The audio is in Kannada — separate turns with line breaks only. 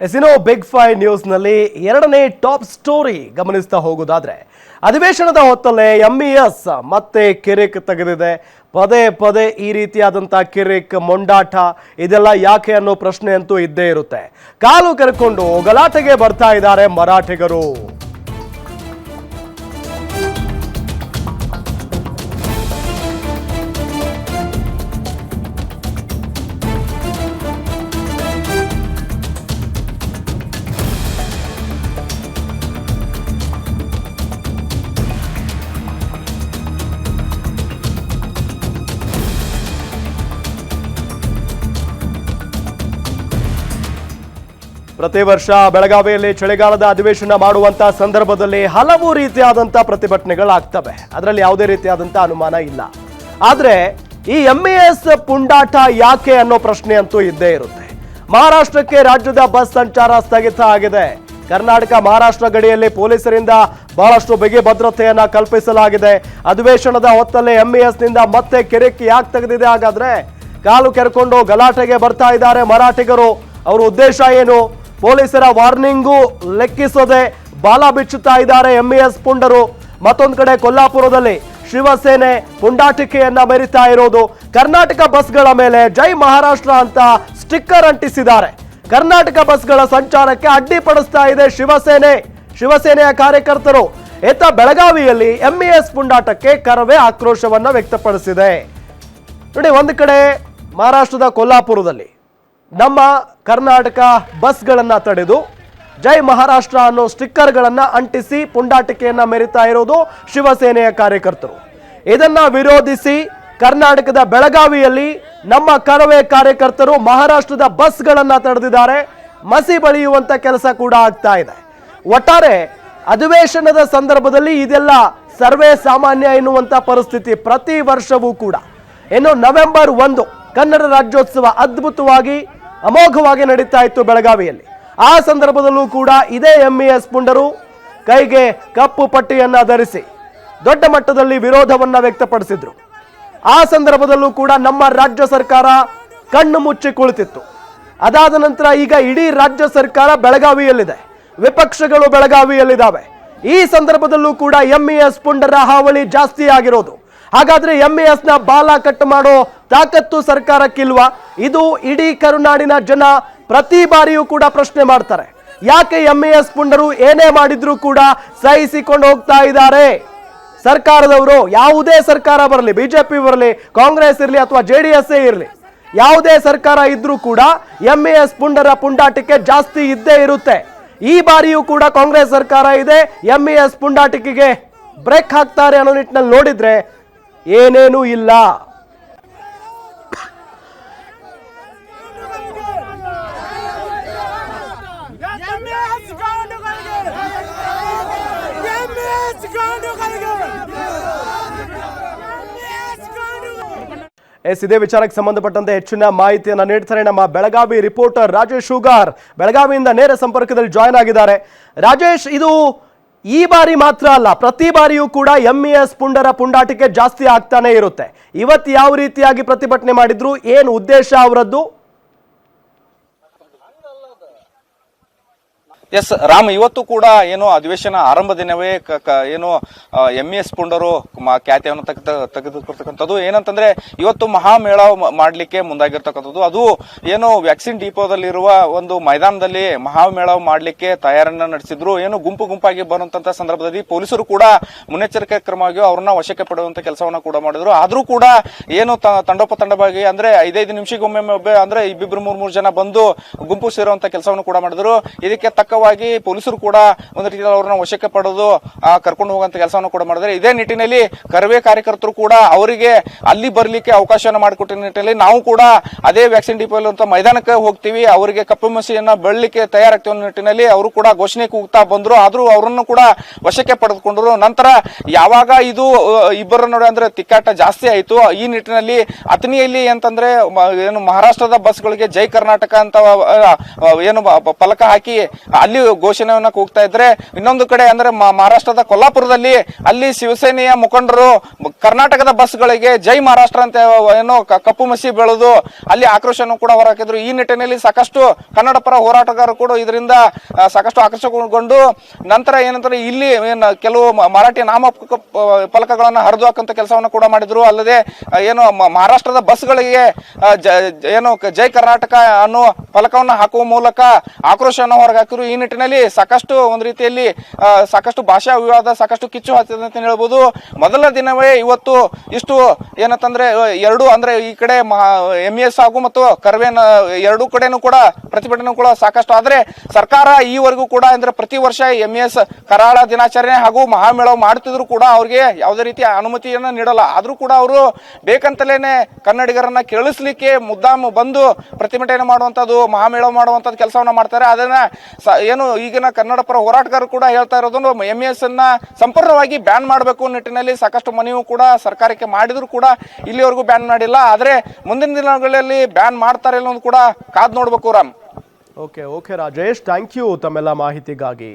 ಎಸಿನೋ ಬಿಗ್ 5 ನ್ಯೂಸ್ನಲ್ಲಿ ಎರಡನೇ ಟಾಪ್ ಸ್ಟೋರಿ ಗಮನಿಸ್ತಾ ಹೋಗೋದಾದ್ರೆ ಅಧಿವೇಶನದ ಹೊತ್ತಲ್ಲೇ ಎಂಇಎಸ್ ಮತ್ತೆ ಕಿರಿಕ್ ತೆಗೆದಿದೆ. ಪದೇ ಪದೇ ಈ ರೀತಿಯಾದಂಥ ಕಿರಿಕ್ ಮೊಂಡಾಟ ಇದೆಲ್ಲ ಯಾಕೆ ಅನ್ನೋ ಪ್ರಶ್ನೆ ಅಂತೂ ಇದ್ದೇ ಇರುತ್ತೆ. ಕಾಲು ಕೆರ್ಕೊಂಡು ಗಲಾಟೆಗೆ ಬರ್ತಾ ಇದ್ದಾರೆ ಮರಾಠಿಗರು. ಪ್ರತಿ ವರ್ಷ ಬೆಳಗಾವಿಯಲ್ಲಿ ಚಳಿಗಾಲದ ಅಧಿವೇಶನ ಮಾಡುವಂತ ಸಂದರ್ಭದಲ್ಲಿ ಹಲವು ರೀತಿಯಾದಂಥ ಪ್ರತಿಭಟನೆಗಳಾಗ್ತವೆ. ಅದರಲ್ಲಿ ಯಾವುದೇ ರೀತಿಯಾದಂಥ ಅನುಮಾನ ಇಲ್ಲ. ಆದರೆ ಈ ಎಂಇಎಸ್ ಪುಂಡಾಟ ಯಾಕೆ ಅನ್ನೋ ಪ್ರಶ್ನೆ ಅಂತೂ ಇದ್ದೇ ಇರುತ್ತೆ. ಮಹಾರಾಷ್ಟ್ರಕ್ಕೆ ರಾಜ್ಯದ ಬಸ್ ಸಂಚಾರ ಸ್ಥಗಿತ ಆಗಿದೆ. ಕರ್ನಾಟಕ ಮಹಾರಾಷ್ಟ್ರ ಗಡಿಯಲ್ಲಿ ಪೊಲೀಸರಿಂದ ಬಹಳಷ್ಟು ಬಿಗಿ ಭದ್ರತೆಯನ್ನ ಕಲ್ಪಿಸಲಾಗಿದೆ. ಅಧಿವೇಶನದ ಹೊತ್ತಲ್ಲೇ ಎಂಇಎಸ್ನಿಂದ ಮತ್ತೆ ಕಿರಿಕ್ ಯಾಕೆ ತೆಗೆದಿದೆ? ಹಾಗಾದ್ರೆ ಕಾಲು ಕೆರ್ಕೊಂಡು ಗಲಾಟೆಗೆ ಬರ್ತಾ ಇದ್ದಾರೆ ಮರಾಠಿಗರು. ಅವರ ಉದ್ದೇಶ ಏನು? ಪೊಲೀಸರ ವಾರ್ನಿಂಗು ಲೆಕ್ಕಿಸದೆ ಬಾಲ ಬಿಚ್ಚುತ್ತಾ ಇದ್ದಾರೆ ಎಂಇಎಸ್ ಪುಂಡರು. ಮತ್ತೊಂದು ಕಡೆ ಕೊಲ್ಲಾಪುರದಲ್ಲಿ ಶಿವಸೇನೆ ಪುಂಡಾಟಿಕೆಯನ್ನ ಮೆರಿತಾ ಇರೋದು. ಕರ್ನಾಟಕ ಬಸ್ಗಳ ಮೇಲೆ ಜೈ ಮಹಾರಾಷ್ಟ್ರ ಅಂತ ಸ್ಟಿಕ್ಕರ್ ಅಂಟಿಸಿದ್ದಾರೆ. ಕರ್ನಾಟಕ ಬಸ್ಗಳ ಸಂಚಾರಕ್ಕೆ ಅಡ್ಡಿಪಡಿಸ್ತಾ ಇದೆ ಶಿವಸೇನೆಯ ಕಾರ್ಯಕರ್ತರು. ಬೆಳಗಾವಿಯಲ್ಲಿ ಎಂಇಎಸ್ ಪುಂಡಾಟಕ್ಕೆ ಕರವೇ ಆಕ್ರೋಶವನ್ನ ವ್ಯಕ್ತಪಡಿಸಿದೆ. ನೋಡಿ, ಒಂದು ಕಡೆ ಮಹಾರಾಷ್ಟ್ರದ ಕೊಲ್ಲಾಪುರದಲ್ಲಿ ನಮ್ಮ ಕರ್ನಾಟಕ ಬಸ್ಗಳನ್ನ ತಡೆದು ಜೈ ಮಹಾರಾಷ್ಟ್ರ ಅನ್ನೋ ಸ್ಟಿಕ್ಕರ್ಗಳನ್ನ ಅಂಟಿಸಿ ಪುಂಡಾಟಿಕೆಯನ್ನ ಮೆರಿತಾ ಇರೋದು ಶಿವಸೇನೆಯ ಕಾರ್ಯಕರ್ತರು. ಇದನ್ನ ವಿರೋಧಿಸಿ ಕರ್ನಾಟಕದ ಬೆಳಗಾವಿಯಲ್ಲಿ ನಮ್ಮ ಕರವೇ ಕಾರ್ಯಕರ್ತರು ಮಹಾರಾಷ್ಟ್ರದ ಬಸ್ಗಳನ್ನ ತಡೆದಿದ್ದಾರೆ. ಮಸಿ ಬಳಿಯುವಂತ ಕೆಲಸ ಕೂಡ ಆಗ್ತಾ ಇದೆ. ಒಟ್ಟಾರೆ ಅಧಿವೇಶನದ ಸಂದರ್ಭದಲ್ಲಿ ಇದೆಲ್ಲ ಸರ್ವೇ ಸಾಮಾನ್ಯ ಎನ್ನುವಂತ ಪರಿಸ್ಥಿತಿ ಪ್ರತಿ ವರ್ಷವೂ ಕೂಡ. ಇನ್ನು ನವೆಂಬರ್ 1 ಕನ್ನಡ ರಾಜ್ಯೋತ್ಸವ ಅದ್ಭುತವಾಗಿ ಅಮೋಘವಾಗಿ ನಡೀತಾ ಇತ್ತು ಬೆಳಗಾವಿಯಲ್ಲಿ. ಆ ಸಂದರ್ಭದಲ್ಲೂ ಕೂಡ ಇದೇ ಎಂಇಎಸ್ ಪುಂಡರು ಕೈಗೆ ಕಪ್ಪು ಪಟ್ಟಿಯನ್ನ ಧರಿಸಿ ದೊಡ್ಡ ಮಟ್ಟದಲ್ಲಿ ವಿರೋಧವನ್ನ ವ್ಯಕ್ತಪಡಿಸಿದ್ರು. ಆ ಸಂದರ್ಭದಲ್ಲೂ ಕೂಡ ನಮ್ಮ ರಾಜ್ಯ ಸರ್ಕಾರ ಕಣ್ಣು ಮುಚ್ಚಿ ಕುಳಿತಿತ್ತು. ಅದಾದ ನಂತರ ಈಗ ಇಡೀ ರಾಜ್ಯ ಸರ್ಕಾರ ಬೆಳಗಾವಿಯಲ್ಲಿದೆ, ವಿಪಕ್ಷಗಳು ಬೆಳಗಾವಿಯಲ್ಲಿದ್ದಾವೆ. ಈ ಸಂದರ್ಭದಲ್ಲೂ ಕೂಡ ಎಂಇಎಸ್ ಪುಂಡರ ಹಾವಳಿ ಜಾಸ್ತಿ ಆಗಿರೋದು. ಹಾಗಾದ್ರೆ ಎಂಇಎಸ್ ನ ಬಾಲ ಕಟ್ ಮಾಡೋ ತಾಕತ್ತು ಸರ್ಕಾರಕ್ಕಿಲ್ವಾ? ಇದು ಇಡೀ ಕರುನಾಡಿನ ಜನ ಪ್ರತಿ ಬಾರಿಯೂ ಕೂಡ ಪ್ರಶ್ನೆ ಮಾಡ್ತಾರೆ. ಯಾಕೆ ಎಂಇಎಸ್ ಪುಂಡರು ಏನೇ ಮಾಡಿದ್ರೂ ಕೂಡ ಸಹಿಸಿಕೊಂಡು ಹೋಗ್ತಾ ಇದ್ದಾರೆ? ಸರ್ಕಾರದವರು, ಯಾವುದೇ ಸರ್ಕಾರ ಬರಲಿ, ಬಿಜೆಪಿ ಬರಲಿ, ಕಾಂಗ್ರೆಸ್ ಇರಲಿ ಅಥವಾ ಜೆಡಿಎಸ್ ಇರಲಿ, ಯಾವುದೇ ಸರ್ಕಾರ ಇದ್ರೂ ಕೂಡ ಎಂಇಎಸ್ ಪುಂಡರ ಪುಂಡಾಟಿಕೆ ಜಾಸ್ತಿ ಇದ್ದೇ ಇರುತ್ತೆ. ಈ ಬಾರಿಯೂ ಕೂಡ ಕಾಂಗ್ರೆಸ್ ಸರ್ಕಾರ ಇದೆ, ಎಂಇಎಸ್ ಪುಂಡಾಟಿಕೆಗೆ ಬ್ರೇಕ್ ಹಾಕ್ತಾರೆ ಅನ್ನೋ ನಿಟ್ಟಿನಲ್ಲಿ ನೋಡಿದ್ರೆ ಏನೇನೂ ಇಲ್ಲ. ಇದೇ ವಿಚಾರಕ್ಕೆ ಸಂಬಂಧಪಟ್ಟಂತೆ ಹೆಚ್ಚಿನ ಮಾಹಿತಿಯನ್ನು ನೀಡ್ತಾರೆ ನಮ್ಮ ಬೆಳಗಾವಿ ರಿಪೋರ್ಟರ್ ರಾಜೇಶ್ ಶುಗಾರ್. ಬೆಳಗಾವಿಯಿಂದ ನೇರ ಸಂಪರ್ಕದಲ್ಲಿ ಜಾಯ್ನ್ ಆಗಿದ್ದಾರೆ. ರಾಜೇಶ್, ಇದು ಈ ಬಾರಿ ಮಾತ್ರ ಅಲ್ಲ, ಪ್ರತಿ ಬಾರಿಯೂ ಕೂಡ ಎಂಇಎಸ್ ಪುಂಡರ ಪುಂಡಾಟಿಕೆ ಜಾಸ್ತಿ ಆಗ್ತಾನೆ ಇರುತ್ತೆ. ಇವತ್ತು ಯಾವ ರೀತಿಯಾಗಿ ಪ್ರತಿಭಟನೆ ಮಾಡಿದ್ರು? ಏನು ಉದ್ದೇಶ ಅವರದ್ದು?
ಎಸ್ ರಾಮ್, ಇವತ್ತು ಕೂಡ ಏನು ಅಧಿವೇಶನ ಆರಂಭ ದಿನವೇ ಏನು ಎಂಇಎಸ್ ಪುಂಡರು ಖ್ಯಾತಿಯನ್ನು ತೆಗೆದುಕೊಳ್ತಕ್ಕಂಥದ್ದು. ಏನಂತಂದ್ರೆ ಇವತ್ತು ಮಹಾಮೇಳಾವ್ ಮಾಡ್ಲಿಕ್ಕೆ ಮುಂದಾಗಿರ್ತಕ್ಕಂಥದ್ದು. ಅದು ಏನು ವ್ಯಾಕ್ಸಿನ್ ಡಿಪೋದಲ್ಲಿರುವ ಒಂದು ಮೈದಾನದಲ್ಲಿ ಮಹಾಮೇಳಾವ್ ಮಾಡ್ಲಿಕ್ಕೆ ತಯಾರನ್ನ ನಡೆಸಿದ್ರು. ಏನು ಗುಂಪು ಗುಂಪಾಗಿ ಬರುವಂತ ಸಂದರ್ಭದಲ್ಲಿ ಪೊಲೀಸರು ಕೂಡ ಮುನ್ನೆಚ್ಚರಿಕೆ ಕ್ರಮವಾಗಿ ಅವ್ರನ್ನ ವಶಕ್ಕೆ ಪಡೆಯುವಂತ ಕೆಲಸವನ್ನ ಕೂಡ ಮಾಡಿದ್ರು. ಆದ್ರೂ ಕೂಡ ಏನು ತಂಡೋಪತಂಡವಾಗಿ ಅಂದ್ರೆ 5-5 ನಿಮಿಷಕ್ಕೊಮ್ಮೆ ಅಂದ್ರೆ ಇಬ್ಬಿಬ್ರು 3-3 ಜನ ಬಂದು ಗುಂಪು ಸೇರುವಂತ ಕೆಲಸವನ್ನು ಕೂಡ ಮಾಡಿದ್ರು. ಇದಕ್ಕೆ ತಕ್ಕ ಪೊಲೀಸರು ಕೂಡ ಒಂದು ರೀತಿಯಲ್ಲಿ ಅವ್ರನ್ನ ವಶಕ್ಕೆ ಪಡೆದು ಕರ್ಕೊಂಡು ಹೋಗುವಂತ ಕೆಲಸವನ್ನು ಕೂಡ ಮಾಡಿದ್ದಾರೆ. ಇದೇ ನಿಟ್ಟಿನಲ್ಲಿ ಕರವೇ ಕಾರ್ಯಕರ್ತರು ಕೂಡ ಅವರಿಗೆ ಅಲ್ಲಿ ಬರ್ಲಿಕ್ಕೆ ಅವಕಾಶವನ್ನು ಮಾಡಿಕೊಟ್ಟ ನಿಟ್ಟಿನಲ್ಲಿ ನಾವು ಕೂಡ ಅದೇ ವ್ಯಾಕ್ಸಿನ್ ಡಿಪೋ ಅಂತ ಮೈದಾನಕ್ಕೆ ಹೋಗ್ತೀವಿ, ಅವರಿಗೆ ಕಪ್ಪು ಮಸಿಯನ್ನ ಬೆಳಲಿಕ್ಕೆ ತಯಾರಾಗ್ತೀವಿ ಅನ್ನೋ ನಿಟ್ಟಿನಲ್ಲಿ ಅವರು ಕೂಡ ಘೋಷಣೆ ಕೂಗ್ತಾ ಬಂದ್ರು. ಆದ್ರೂ ಅವರನ್ನು ಕೂಡ ವಶಕ್ಕೆ ಪಡೆದುಕೊಂಡ್ರು. ನಂತರ ಯಾವಾಗ ಇದು ಇಬ್ಬರ ನೋಡಿ ಅಂದ್ರೆ ತಿಕ್ಕಾಟ ಜಾಸ್ತಿ ಆಯ್ತು, ಈ ನಿಟ್ಟಿನಲ್ಲಿ ಅಥಣಿಯಲ್ಲಿ ಅಂತಂದ್ರೆ ಏನು ಮಹಾರಾಷ್ಟ್ರದ ಬಸ್ಗಳಿಗೆ ಜೈ ಕರ್ನಾಟಕ ಅಂತ ಏನು ಫಲಕ ಹಾಕಿ ಅಲ್ಲಿ ಘೋಷಣೆಯನ್ನ ಕೂಗ್ತಾ ಇದ್ರೆ, ಇನ್ನೊಂದು ಕಡೆ ಅಂದ್ರೆ ಮಹಾರಾಷ್ಟ್ರದ ಕೊಲ್ಲಾಪುರದಲ್ಲಿ ಅಲ್ಲಿ ಶಿವಸೇನೆಯ ಮುಖಂಡರು ಕರ್ನಾಟಕದ ಬಸ್ಗಳಿಗೆ ಜೈ ಮಹಾರಾಷ್ಟ್ರ ಅಂತ ಏನೋ ಕಪ್ಪು ಮಸಿ ಬೆಳೆದು ಅಲ್ಲಿ ಆಕ್ರೋಶವನ್ನು ಕೂಡ ಹೊರಹಾಕಿದ್ರು. ಈ ನಿಟ್ಟಿನಲ್ಲಿ ಸಾಕಷ್ಟು ಕನ್ನಡ ಪರ ಹೋರಾಟಗಾರರು ಕೂಡ ಇದರಿಂದ ಸಾಕಷ್ಟು ಆಕರ್ಷಣೆಗೊಂಡು ನಂತರ ಏನಂತಾರೆ ಇಲ್ಲಿ ಕೆಲವು ಮರಾಠಿ ನಾಮ ಫಲಕಗಳನ್ನ ಹರಿದು ಹಾಕುವಂತ ಕೆಲಸವನ್ನು ಕೂಡ ಮಾಡಿದ್ರು. ಅಲ್ಲದೆ ಏನು ಮಹಾರಾಷ್ಟ್ರದ ಬಸ್ಗಳಿಗೆ ಏನು ಜೈ ಕರ್ನಾಟಕ ಅನ್ನೋ ಫಲಕವನ್ನು ಹಾಕುವ ಮೂಲಕ ಆಕ್ರೋಶವನ್ನು ಹೊರಗಾಕಿದ್ರು. ಈ ನಿಟ್ಟಿನಲ್ಲಿ ಸಾಕಷ್ಟು ಒಂದು ರೀತಿಯಲ್ಲಿ ಸಾಕಷ್ಟು ಭಾಷಾ ವಿವಾದ, ಸಾಕಷ್ಟು ಕಿಚ್ಚು ಹತ್ತಿದೆ ಅಂತ ಹೇಳ್ಬೋದು. ಮೊದಲ ದಿನವೇ ಇವತ್ತು ಇಷ್ಟು ಏನಂತಂದ್ರೆ ಎರಡು ಅಂದ್ರೆ ಈ ಕಡೆ MES ಹಾಗೂ ಮತ್ತು ಕರ್ವೇನ್ ಎರಡೂ ಕಡೆನೂ ಕೂಡ ಪ್ರತಿಭಟನೆ ಕೂಡ ಸಾಕಷ್ಟು. ಆದ್ರೆ ಸರ್ಕಾರ ಈವರೆಗೂ ಕೂಡ ಅಂದ್ರೆ ಪ್ರತಿ ವರ್ಷ MES ಕರಾಳ ದಿನಾಚರಣೆ ಹಾಗೂ ಮಹಾಮೇಳವ ಮಾಡುತ್ತಿದ್ರು ಕೂಡ ಅವ್ರಿಗೆ ಯಾವುದೇ ರೀತಿಯ ಅನುಮತಿಯನ್ನ ನೀಡಲ್ಲ. ಆದ್ರೂ ಕೂಡ ಅವರು ಬೇಕಂತಲೇನೆ ಕನ್ನಡಿಗರನ್ನ ಕೇಳಿಸ್ಲಿಕ್ಕೆ ಮುದ್ದಾಮ ಬಂದು ಪ್ರತಿಭಟನೆ ಮಾಡುವಂತದ್ದು, ಮಹಾಮೇಳವ ಮಾಡುವಂತದ್ದು ಕೆಲಸವನ್ನ ಮಾಡ್ತಾರೆ. ಅದನ್ನ ಏನು ಈಗಿನ ಕನ್ನಡ ಪರ ಹೋರಾಟಗಾರರು ಕೂಡ ಹೇಳ್ತಾ ಇರೋದು MES ಅನ್ನ ಸಂಪೂರ್ಣವಾಗಿ ಬ್ಯಾನ್ ಮಾಡಬೇಕು ನಿಟ್ಟಿನಲ್ಲಿ ಸಾಕಷ್ಟು ಮನವಿ ಕೂಡ ಸರ್ಕಾರಕ್ಕೆ ಮಾಡಿದ್ರು ಕೂಡ ಇಲ್ಲಿವರೆಗೂ ಬ್ಯಾನ್ ಮಾಡಿಲ್ಲ. ಆದ್ರೆ ಮುಂದಿನ ದಿನಗಳಲ್ಲಿ ಬ್ಯಾನ್ ಮಾಡ್ತಾರೆ ಅನ್ನೋದು ಕೂಡ ಕಾದ್ ನೋಡ್ಬೇಕು Ram.
Okay Rajesh, thank you ತಮ್ಮೆಲ್ಲ ಮಾಹಿತಿಗಾಗಿ.